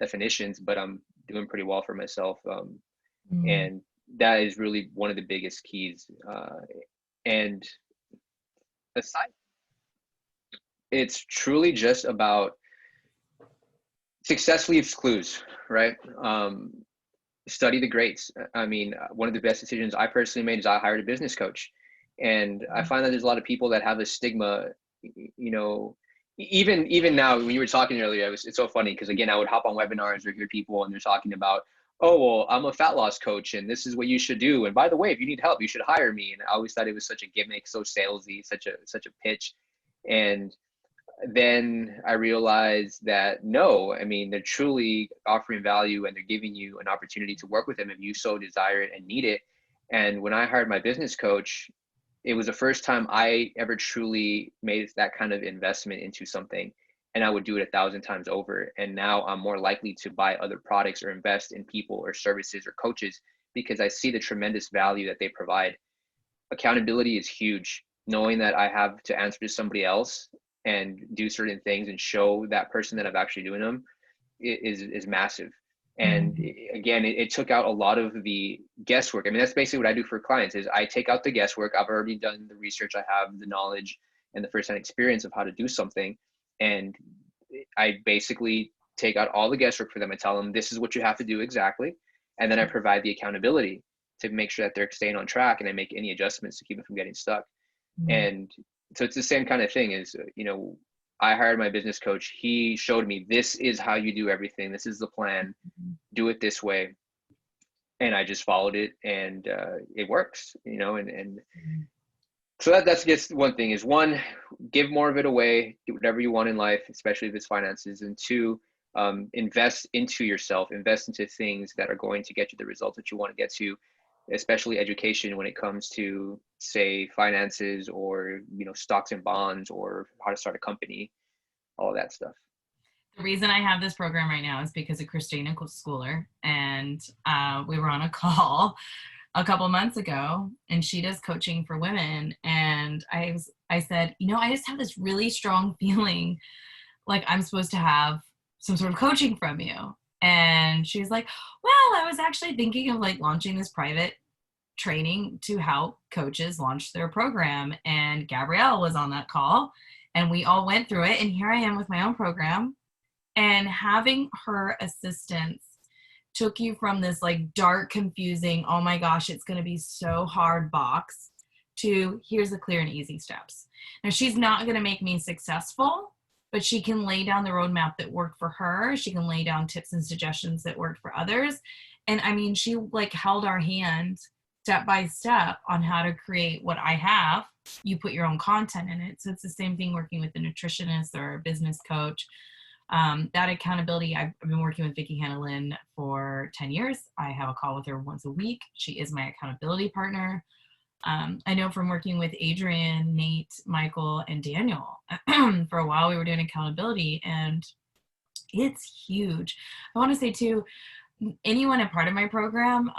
definitions, but I'm doing pretty well for myself. Mhm. And that is really one of the biggest keys. And aside, it's truly just about success leaves clues, right? Study the greats. I mean, one of the best decisions I personally made is I hired a business coach. And I find that there's a lot of people that have a stigma, you know, even now, when you were talking earlier, it's so funny because again, I would hop on webinars or hear people and they're talking about, oh, well, I'm a fat loss coach and this is what you should do. And by the way, if you need help, you should hire me. And I always thought it was such a gimmick, so salesy, such a pitch. And then I realized that no, I mean, they're truly offering value, and they're giving you an opportunity to work with them if you so desire it and need it. And when I hired my business coach, it was the first time I ever truly made that kind of investment into something. And I would do it 1,000 times over. And now I'm more likely to buy other products or invest in people or services or coaches, because I see the tremendous value that they provide. Accountability is huge. Knowing that I have to answer to somebody else and do certain things and show that person that I'm actually doing them is massive. And Mhm. again, it took out a lot of the guesswork. I mean, that's basically what I do for clients, is I take out the guesswork. I've already done the research. I have the knowledge and the firsthand experience of how to do something. And I basically take out all the guesswork for them. I tell them, this is what you have to do exactly. And then I provide the accountability to make sure that they're staying on track, and I make any adjustments to keep them from getting stuck. Mhm. And so it's the same kind of thing. Is I hired my business coach. He showed me, this is how you do everything. This is the plan. Do it this way. And I just followed it, and it works. And Mhm. so that's just one thing, is one, give more of it away, do whatever you want in life, especially if it's finances. And two, invest into yourself, invest into things that are going to get you the results that you want to get to, especially education when it comes to, say, finances, or stocks and bonds, or how to start a company, all of that stuff. The reason I have this program right now is because of Christina Schooler, and we were on a call a couple months ago, and she does coaching for women. And I said, I just have this really strong feeling like I'm supposed to have some sort of coaching from you. And she was like, well, I was actually thinking of like launching this private training to help coaches launch their program. And Gabrielle was on that call, and we all went through it. And here I am with my own program. And having her assistance took you from this like dark, confusing, oh my gosh, it's going to be so hard box to here's the clear and easy steps. Now, she's not going to make me successful, but she can lay down the roadmap that worked for her. She can lay down tips and suggestions that worked for others. And I mean, she like held our hand step by step on how to create what I have. You put your own content in it. So it's the same thing working with a nutritionist or a business coach. That accountability, I've been working with Vicki Hanna-Lynn for 10 years. I have a call with her once a week. She is my accountability partner. I know from working with Adrian, Nate, Michael, and Daniel for a while, we were doing accountability, and it's huge. I want to say too, anyone a part of my program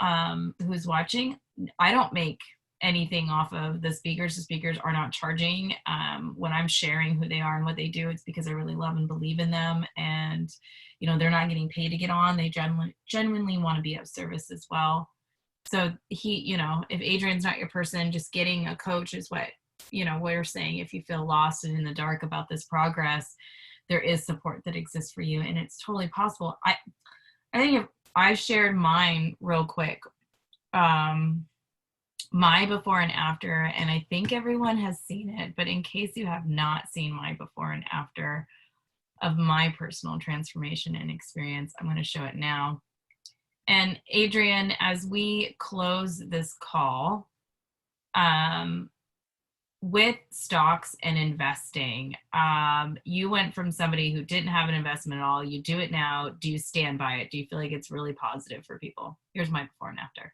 who's watching, I don't make anything off of the speakers. The speakers are not charging. When I'm sharing who they are and what they do, it's because I really love and believe in them. And, they're not getting paid to get on. They genuinely want to be of service as well. So if Adrian's not your person, just getting a coach is what, we're saying. If you feel lost and in the dark about this progress, there is support that exists for you. And it's totally possible. I think if I shared mine real quick, my before and after, and I think everyone has seen it, but in case you have not seen my before and after of my personal transformation and experience, I'm going to show it now. And Adrian, as we close this call, with stocks and investing, you went from somebody who didn't have an investment at all. You do it now. Do you stand by it? Do you feel like it's really positive for people? Here's my before and after.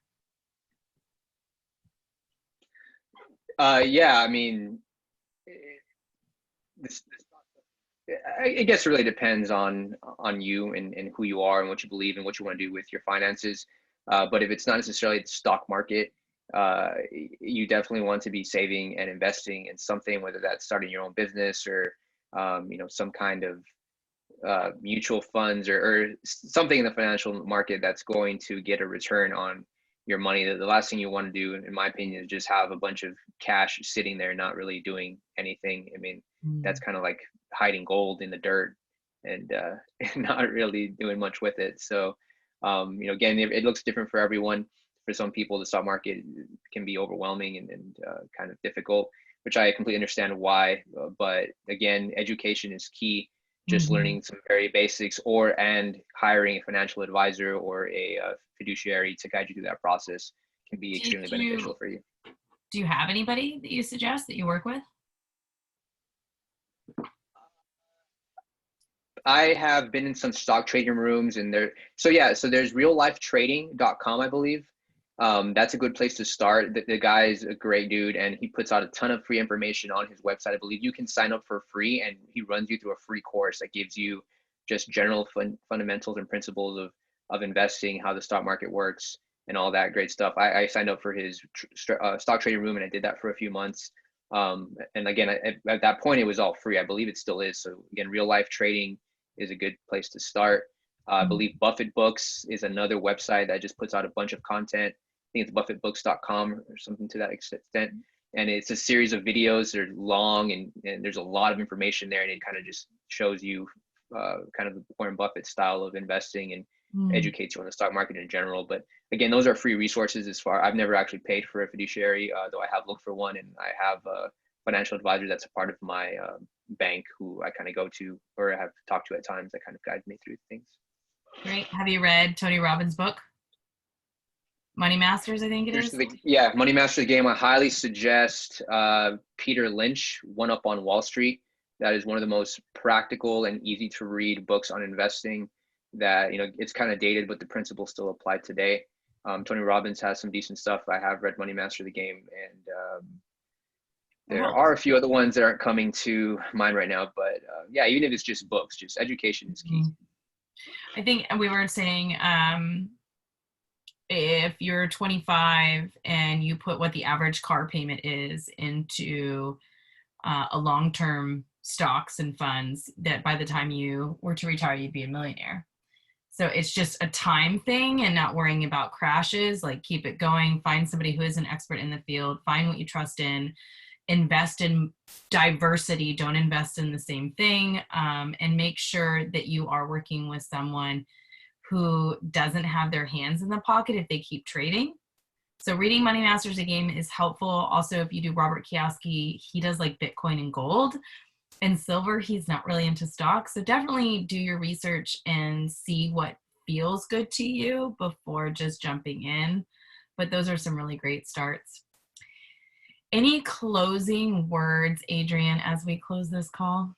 Yeah, I mean, I guess it really depends on you and who you are and what you believe and what you want to do with your finances. But if it's not necessarily the stock market, you definitely want to be saving and investing in something, whether that's starting your own business or some kind of mutual funds or something in the financial market that's going to get a return on your money. The last thing you want to do, in my opinion, is just have a bunch of cash sitting there not really doing anything. I mean, that's kind of like hiding gold in the dirt and not really doing much with it. So again, it looks different for everyone. For some people, the stock market can be overwhelming and kind of difficult, which I completely understand why. But again, education is key. Just learning some very basics and hiring a financial advisor or a fiduciary to guide you through that process can be extremely beneficial for you. Do you have anybody that you suggest that you work with? I have been in some stock trading rooms and so there's reallifetrading.com, I believe. That's a good place to start. The guy's a great dude and he puts out a ton of free information on his website. I believe you can sign up for free and he runs you through a free course that gives you just general fundamentals and principles of investing, how the stock market works and all that great stuff. I signed up for his stock trading room and I did that for a few months. And again, at that point, it was all free. I believe it still is. So again, Real Life Trading is a good place to start. I believe Buffett Books is another website that just puts out a bunch of content. I think it's buffettbooks.com or something to that extent. And it's a series of videos. They're long and there's a lot of information there. And it kind of just shows you kind of the Warren Buffett style of investing and educates you on the stock market in general. But again, those are free resources I've never actually paid for a fiduciary, though I have looked for one. And I have a financial advisor that's a part of my bank who I kind of go to or have talked to at times that kind of guides me through things. Great. Have you read Tony Robbins' book? Money Masters, I think it is. Yeah, Money Masters Game. I highly suggest Peter Lynch, One Up on Wall Street. That is one of the most practical and easy to read books on investing that, it's kind of dated, but the principles still apply today. Tony Robbins has some decent stuff. I have read Money Master the Game, and there are a few other ones that aren't coming to mind right now. But yeah, even if it's just books, just education is key. I think we were saying if you're 25 and you put what the average car payment is into a long-term stocks and funds, that by the time you were to retire, you'd be a millionaire. So it's just a time thing and not worrying about crashes. Like, keep it going, find somebody who is an expert in the field, find what you trust in, invest in diversity, don't invest in the same thing, and make sure that you are working with someone who doesn't have their hands in the pocket if they keep trading. So reading Money Masters a Game is helpful. Also, if you do Robert Kiyosaki, he does like Bitcoin and gold and silver. He's not really into stocks. So definitely do your research and see what feels good to you before just jumping in. But those are some really great starts. Any closing words, Adrian, as we close this call?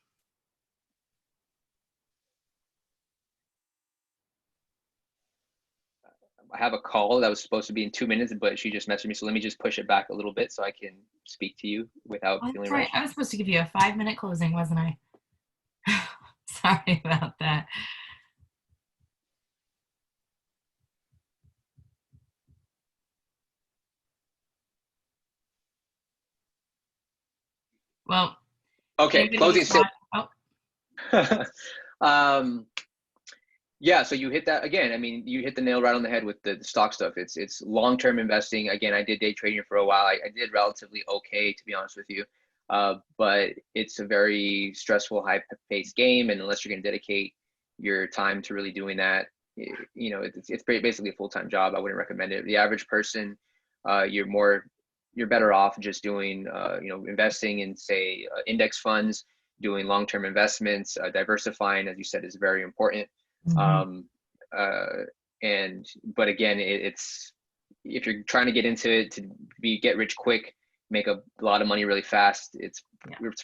I have a call that was supposed to be in 2 minutes, but she just messaged me. So let me just push it back a little bit so I can speak to you without Oh, feeling that's right. rushed. I was supposed to give you a 5-minute closing, wasn't I? Sorry about that. Well, Okay, anybody closing who's sale. watching, um, yeah, so you hit that again. I mean, you hit the nail right on the head with the stock stuff. It's long-term investing. Again, I did day trading for a while. I did relatively okay, to be honest with you. But it's a very stressful, high-paced game, and unless you're going to dedicate your time to really doing that, you know, it's basically a full-time job. I wouldn't recommend it. The average person, you're better off just doing, you know, investing in, say, index funds, doing long-term investments, diversifying, as you said, is very important. Mhm. um, uh, and but again, it's, if you're trying to get into it to get rich quick, make a lot of money really fast, Yeah.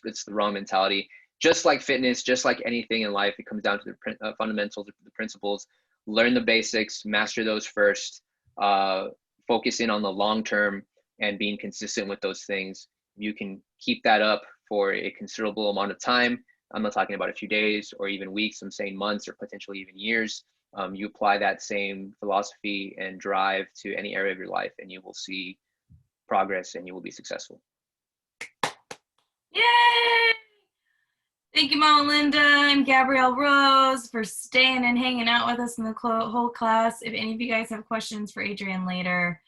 it's the wrong mentality. Just like fitness, just like anything in life, it comes down to the fundamentals, the principles. Learn the basics, master those first, uh, focus in on the long term, and being consistent with those things. You can keep that up for a considerable amount of time. I'm not talking about a few days or even weeks. I'm saying months or potentially even years. You apply that same philosophy and drive to any area of your life, and you will see progress and you will be successful. Yay! Thank you, Mama Linda and Gabrielle Rose, for staying and hanging out with us in the whole class. If any of you guys have questions for Adrian later,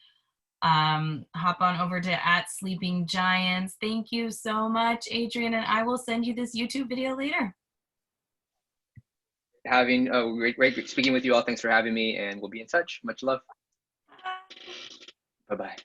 hop on over to @sleeping_giants. Thank you so much, Adrian, and I will send you this YouTube video later. Having a great speaking with you all. Thanks for having me, and we'll be in touch. Much love. Bye bye.